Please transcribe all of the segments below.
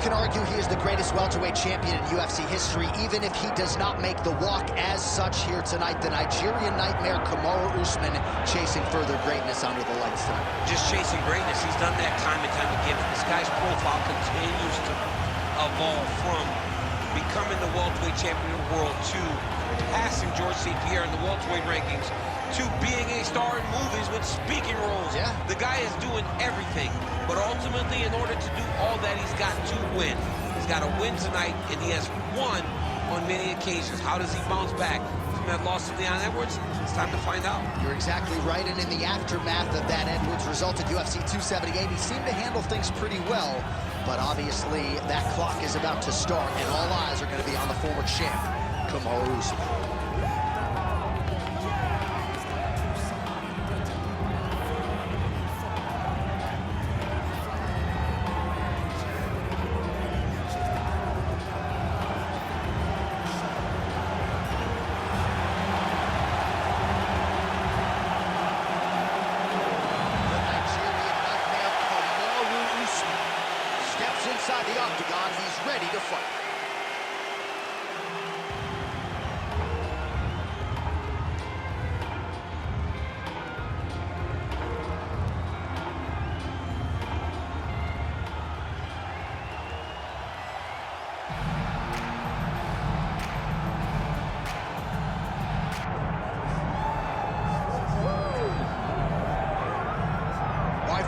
can argue he is the greatest welterweight champion in UFC history, even if he does not make the walk as such here tonight. The Nigerian nightmare, Kamaru Usman, chasing further greatness under the lights tonight. Just chasing greatness. He's done that time and time again. This guy's profile continues to evolve from becoming the welterweight champion of the world to passing George St. Pierre in the welterweight rankings to being a star in movies with speaking roles. Yeah. The guy is doing everything, but ultimately, in order to do all that, he's got to win. He's got to win tonight, and he has won on many occasions. How does he bounce back from that loss to Leon Edwards? It's time to find out. You're exactly right, and in the aftermath of that Edwards result at UFC 278, he seemed to handle things pretty well, but obviously that clock is about to start, and all eyes are going to be on the former champ, Kamaru Usman. Inside the octagon, he's ready to fight.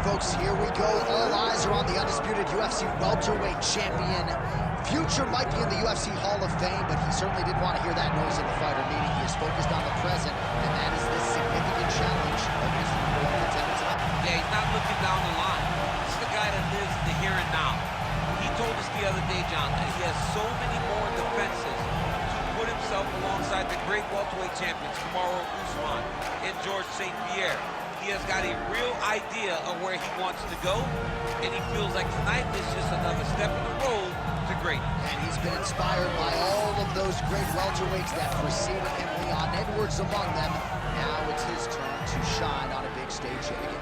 Folks, here we go. All eyes are on the undisputed UFC welterweight champion. Future might be in the UFC Hall of Fame, but he certainly didn't want to hear that noise in the fighter meeting. He is focused on the present, and that is this significant challenge against the number one contender tonight. Yeah, he's not looking down the line. This is the guy that lives in the here and now. He told us the other day, John, that he has so many more defenses to put himself alongside the great welterweight champions, Kamaru Usman and George St. Pierre. He has got a real idea of where he wants to go, and he feels like tonight is just another step in the road to greatness. And he's been inspired by all of those great welterweights that preceded him, Leon Edwards among them. Now it's his turn to shine on a big stage yet again.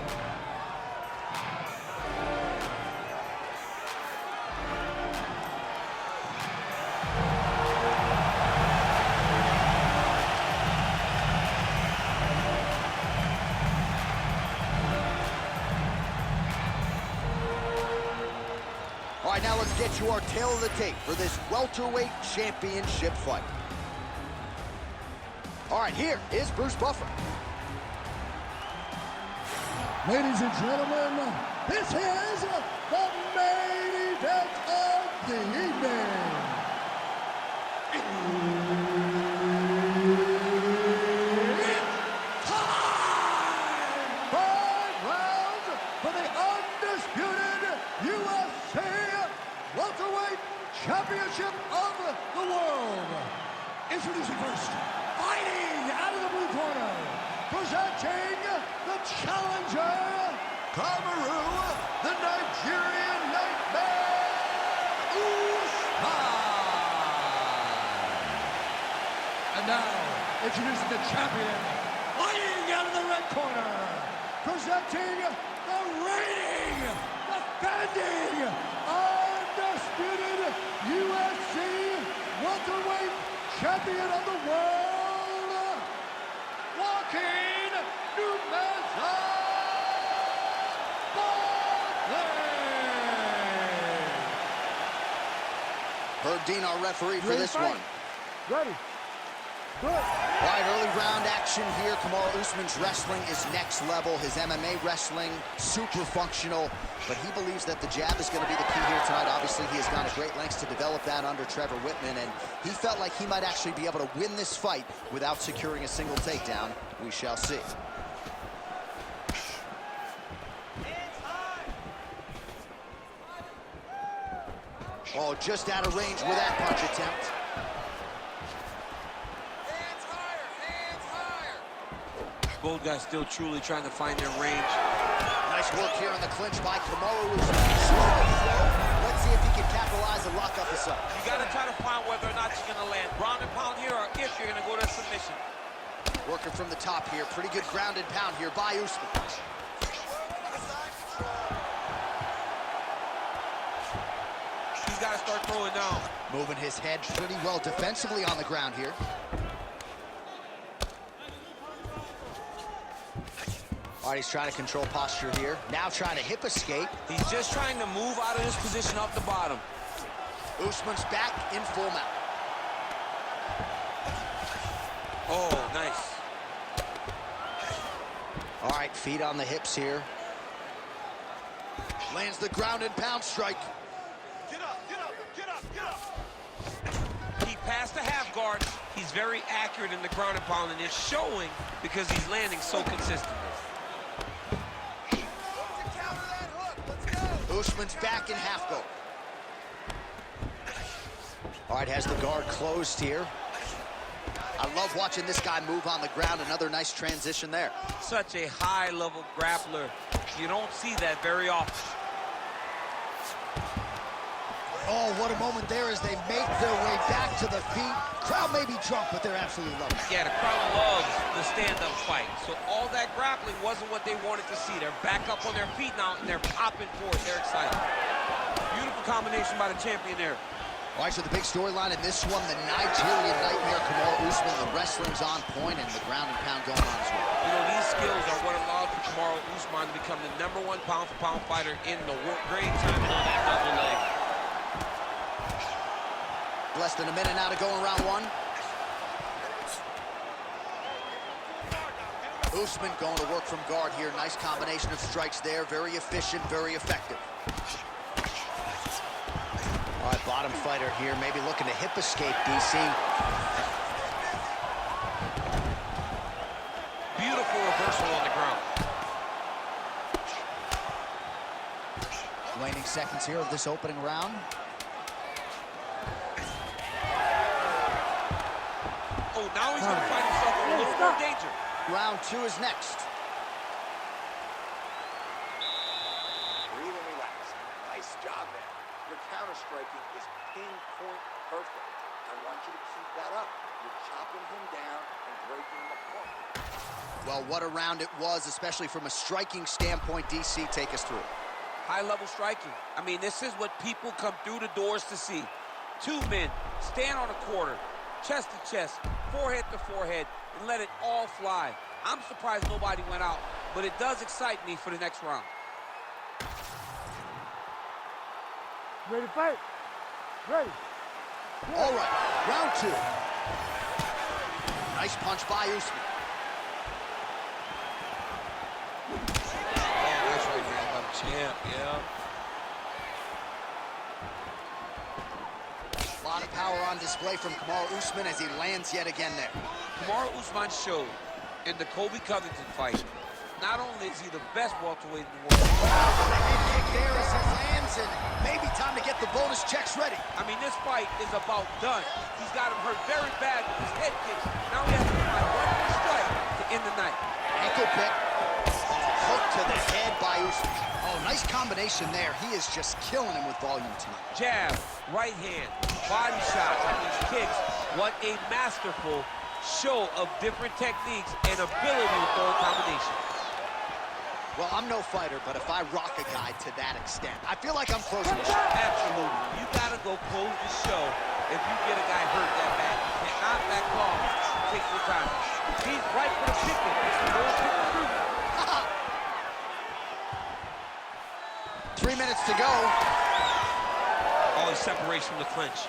All right, now let's get to our tail of the tape for this welterweight championship fight. All right, here is Bruce Buffer. Ladies and gentlemen, this is the main event of the evening. It's time! 5 rounds for the undisputed UFC welterweight championship of the world. Introducing first, fighting out of the blue corner, presenting the challenger, Kamaru, the Nigerian nightmare, Usman. And now, introducing the champion, fighting out of the red corner, presenting the reigning, defending, undisputed UFC welterweight champion of the world, Joaquin Herb Dean, our referee for this one. Ready. Good. All right, early round action here. Kamaru Usman's wrestling is next level. His MMA wrestling, super functional. But he believes that the jab is going to be the key here tonight. Obviously, he has gone to great lengths to develop that under Trevor Whitman. And he felt like he might actually be able to win this fight without securing a single takedown. We shall see. Oh, just out of range with that punch attempt. Both guys still truly trying to find their range. Nice work here on the clinch by Kamaru Usman. Let's see if he can capitalize and lock up the side. You got to try to find whether or not you're going to land ground and pound here or if you're going to go to submission. Working from the top here. Pretty good ground and pound here by Usman. He's got to start throwing down. Moving his head pretty well defensively on the ground here. All right, he's trying to control posture here. Now trying to hip escape. He's just trying to move out of this position off the bottom. Usman's back in full mount. Oh, nice. All right, feet on the hips here. Lands the ground and pound strike. Get up, get up, get up, get up. He passed the half guard. He's very accurate in the ground and pound, and it's showing because he's landing so consistently. Usman's back in half guard. All right, has the guard closed here. I love watching this guy move on the ground. Another nice transition there. Such a high-level grappler. You don't see that very often. Oh, what a moment there as they make their way back to the feet. Crowd may be drunk, but they're absolutely loving it. Yeah, the crowd loves the stand-up fight. So all that grappling wasn't what they wanted to see. They're back up on their feet now, and they're popping forward. They're excited. Beautiful combination by the champion there. All right, so the big storyline in this one, the Nigerian Nightmare, Kamaru Usman. The wrestling's on point, and the ground and pound going on as well. You know, these skills are what allowed for Kamaru Usman to become the #1 pound-for-pound fighter in the world. Great time on that double leg. Less than a minute now to go in round one. Usman going to work from guard here. Nice combination of strikes there. Very efficient, very effective. All right, bottom fighter here. Maybe looking to hip escape, DC. Beautiful reversal on the ground. Waning seconds here of this opening round. Oh, now he's going to find himself in a little more danger. Round two is next. Breathe and relax. Nice job there. Your counter striking is pinpoint perfect. I want you to keep that up. You're chopping him down and breaking him apart. Well, what a round it was, especially from a striking standpoint. DC, take us through. High-level striking. I mean, this is what people come through the doors to see. Two men stand on a quarter, chest to chest, forehead to forehead, and let it all fly. I'm surprised nobody went out, but it does excite me for the next round. Ready to fight? Ready. All right, round two. Nice punch by Usman. That's right here by the champ, yeah. A lot of power on display from Kamaru Usman as he lands yet again there. Kamaru Usman showed in the Colby Covington fight, not only is he the best welterweight in the world. The head kick there as he lands, and maybe time to get the bonus checks ready. I mean, this fight is about done. He's got him hurt very bad with his head kicks. Now he has to find one more strike to end the night. Ankle pick. Hook to the head by Usman. Oh, nice combination there. He is just killing him with volume tonight. Jab, right hand, body shot, and these kicks. What a masterful show of different techniques and ability to throw a combination. Well, I'm no fighter, but if I rock a guy to that extent, I feel like I'm closing the show. Absolutely. You gotta go close the show if you get a guy hurt that bad. You cannot back off. Take your time. He's right for the pick. It's the whole pick through. 3 minutes to go. Oh, he separates from the clinch.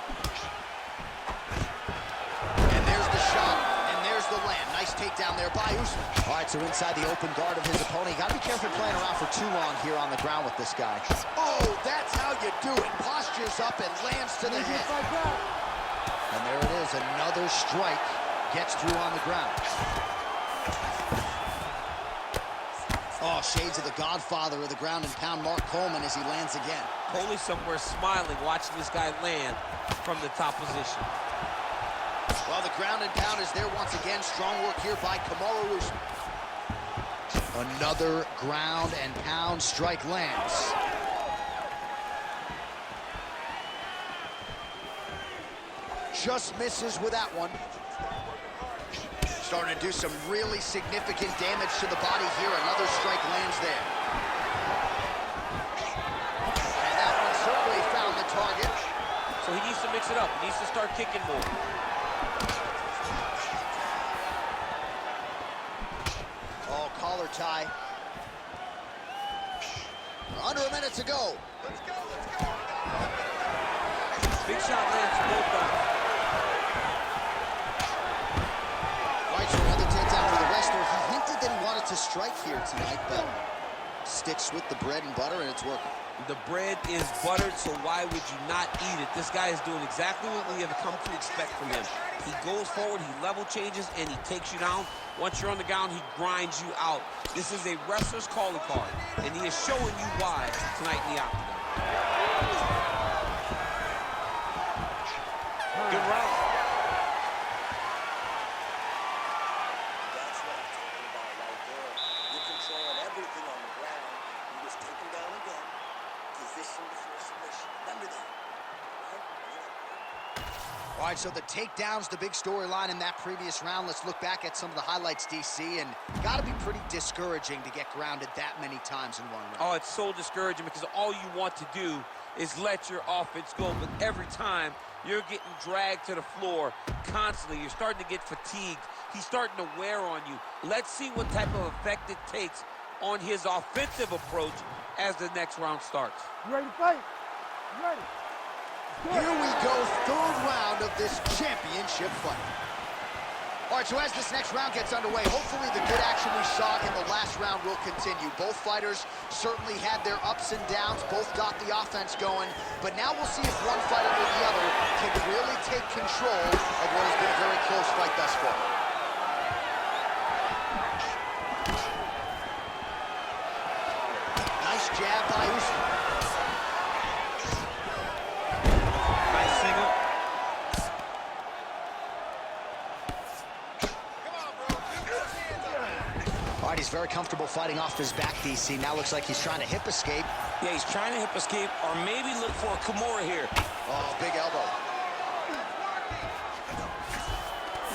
And there's the shot, and there's the land. Nice takedown there by Usman. All right, so inside the open guard of his opponent. You got to be careful playing around for too long here on the ground with this guy. Oh, that's how you do it. Postures up and lands to the head. And there it is, another strike gets through on the ground. Oh, shades of the godfather of the ground and pound, Mark Coleman, as he lands again. Coley somewhere smiling, watching this guy land from the top position. Well, the ground and pound is there once again. Strong work here by Kamaru Usman. Another ground and pound strike lands. Just misses with that one. Starting to do some really significant damage to the body here. Another strike lands there. And that one certainly found the target. So he needs to mix it up. He needs to start kicking more. Oh, collar tie. Under a minute to go. Let's go, let's go. Big shot lands from both guys. All right, so another takedown for the wrestler. He hinted that he wanted to strike here tonight, but sticks with the bread and butter, and it's working. The bread is buttered, so why would you not eat it? This guy is doing exactly what we have come to expect from him. He goes forward, he level changes, and he takes you down. Once you're on the ground, he grinds you out. This is a wrestler's calling card, and he is showing you why tonight in the octagon. Good round. That's what I'm talking about right there. You're controlling everything on the ground. You just take him down again. Position before submission. Remember that. All right, so the takedown's the big storyline in that previous round. Let's look back at some of the highlights, DC, and got to be pretty discouraging to get grounded that many times in one round. Oh, it's so discouraging because all you want to do is let your offense go, but every time you're getting dragged to the floor constantly. You're starting to get fatigued. He's starting to wear on you. Let's see what type of effect it takes on his offensive approach as the next round starts. You ready to fight? You ready? Here we go, third round of this championship fight. All right, so as this next round gets underway, hopefully the good action we saw in the last round will continue. Both fighters certainly had their ups and downs, both got the offense going, but now we'll see if one fighter or the other can really take control of what has been a very close fight thus far. Nice jab by Usman. He's very comfortable fighting off his back, DC. Now looks like he's trying to hip escape. Yeah, he's trying to hip escape or maybe look for a Kamaru here. Oh, big elbow.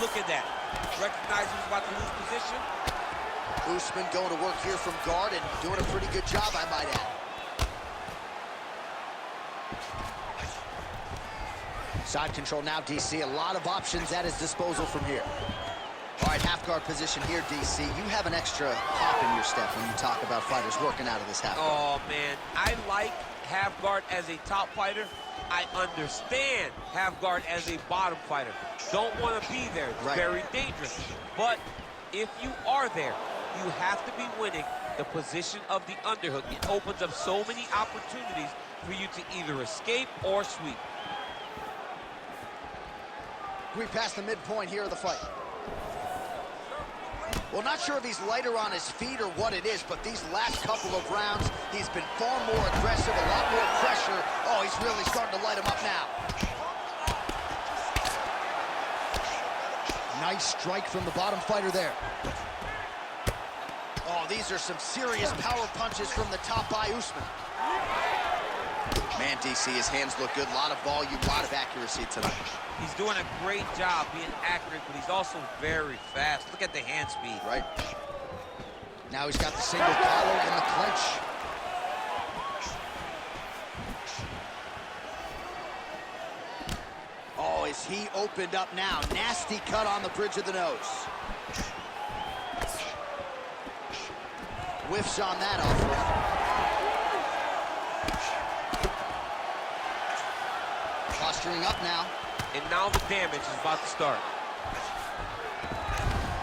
Look at that. Recognize he's about to lose position. Usman going to work here from guard and doing a pretty good job, I might add. Side control now, DC. A lot of options at his disposal from here. All right, half guard position here, DC. You have an extra hop in your step when you talk about fighters working out of this half guard. Oh, man. I like half guard as a top fighter. I understand half guard as a bottom fighter. Don't want to be there. It's very dangerous. But if you are there, you have to be winning the position of the underhook. It opens up so many opportunities for you to either escape or sweep. We passed the midpoint here of the fight. Well, not sure if he's lighter on his feet or what it is, but these last couple of rounds, he's been far more aggressive, a lot more pressure. Oh, he's really starting to light him up now. Nice strike from the bottom fighter there. Oh, these are some serious power punches from the top by Usman. Man, DC, his hands look good. A lot of volume, a lot of accuracy tonight. He's doing a great job being accurate, but he's also very fast. Look at the hand speed. Right. Now he's got the single collar and the clinch. Oh, is he opened up now? Nasty cut on the bridge of the nose. Whiffs on that offering. Posturing up now. And now the damage is about to start.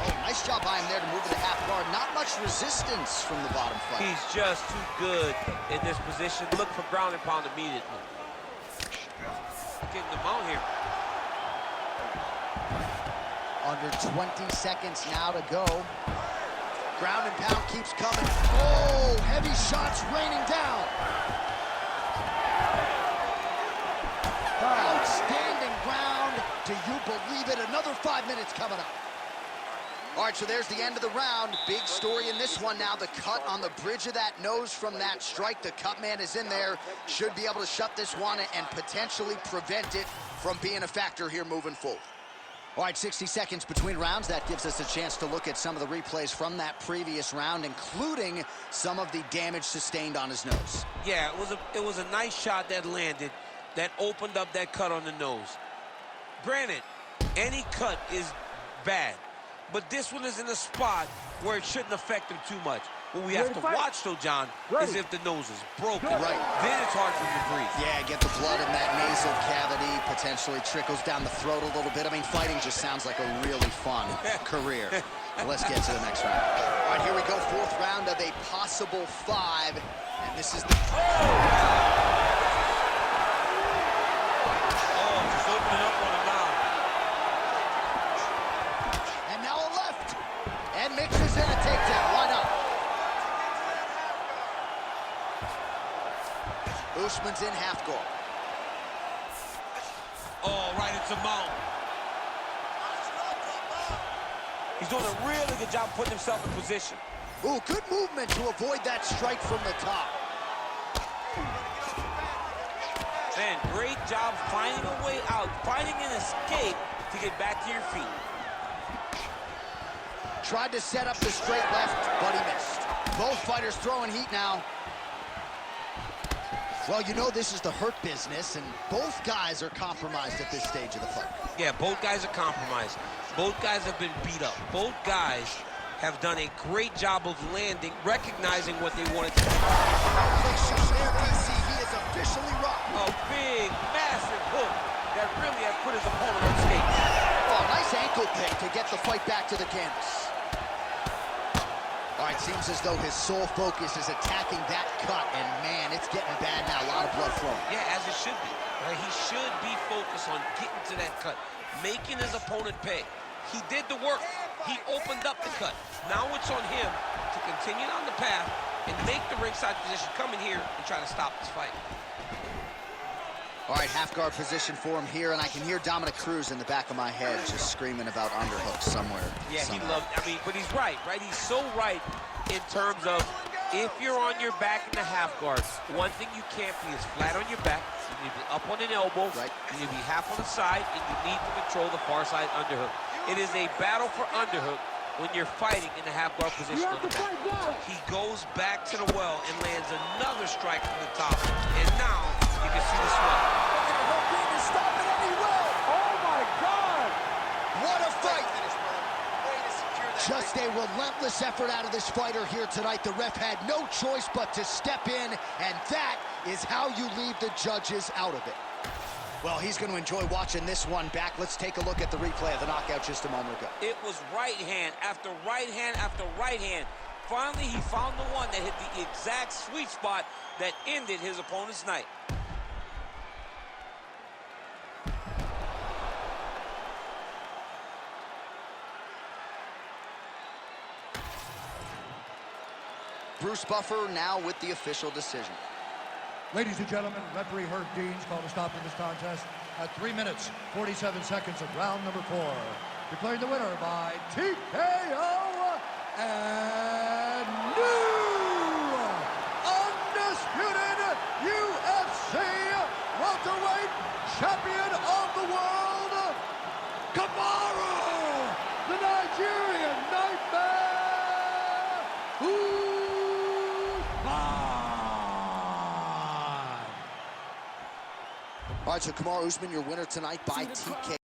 Oh, nice job by him there to move to the half guard. Not much resistance from the bottom fighter. He's just too good in this position. Look for ground and pound immediately. Getting the mount here. Under 20 seconds now to go. Ground and pound keeps coming. Oh, heavy shots raining down. Outstanding round. Do you believe it? Another 5 minutes coming up. All right, so there's the end of the round. Big story in this one now. The cut on the bridge of that nose from that strike. The cut man is in there. Should be able to shut this one and potentially prevent it from being a factor here moving forward. All right, 60 seconds between rounds. That gives us a chance to look at some of the replays from that previous round, including some of the damage sustained on his nose. Yeah, it was a nice shot that landed. that opened up that cut on the nose. Granted, any cut is bad, but this one is in a spot where it shouldn't affect him too much. What we have to watch, though, John, is if the nose is broken. Right. Then it's hard for him to breathe. Yeah, get the blood in that nasal cavity, potentially trickles down the throat a little bit. I mean, fighting just sounds like a really fun career. But let's get to the next round. All right, here we go, fourth round of a possible 5. And this is the... Oh, just opening up on him now. And now a left. And mixes in a takedown. Why not? Usman's in half guard. Oh, right into mount. He's doing a really good job putting himself in position. Ooh, good movement to avoid that strike from the top. Man, great job finding a way out, finding an escape to get back to your feet. Tried to set up the straight left, but he missed. Both fighters throwing heat now. Well, you know this is the hurt business, and both guys are compromised at this stage of the fight. Yeah, both guys are compromised. Both guys have been beat up. Both guys have done a great job of landing, recognizing what they wanted to do. He is officially rocked. A big, massive hook that really has put his opponent on skates. Oh, nice ankle pick to get the fight back to the canvas. All right, seems as though his sole focus is attacking that cut, and man, it's getting bad now. A lot of blood flowing. Yeah, as it should be. Right? He should be focused on getting to that cut, making his opponent pay. He did the work. He opened up the cut. Now it's on him to continue on the path and make the ringside position, come in here and try to stop this fight. All right, half guard position for him here, and I can hear Dominic Cruz in the back of my head just screaming about underhooks somewhere. Yeah, somehow. he loved, I mean, but he's right? He's so right in terms of if you're on your back in the half guard, one thing you can't be is flat on your back. You need to be up on an elbow. Right. You need to be half on the side, and you need to control the far side underhook. It is a battle for underhook when you're fighting in the half guard position on the back. He goes back to the well and lands another strike from the top, and now you can see the sweat. What a fight! Just a relentless effort out of this fighter here tonight. The ref had no choice but to step in, and that is how you leave the judges out of it. Well, he's going to enjoy watching this one back. Let's take a look at the replay of the knockout just a moment ago. It was right hand after right hand after right hand. Finally, he found the one that hit the exact sweet spot that ended his opponent's night. Bruce Buffer now with the official decision. Ladies and gentlemen, referee Herb Deans called a stop to this contest at 3 minutes, 47 seconds of round number 4. Declaring the winner by TKO and new undisputed UFC welterweight champion of the world, Kamaru, the Nigerian Nightmare, Usman. All right, so Kamaru Usman, your winner tonight by TKO.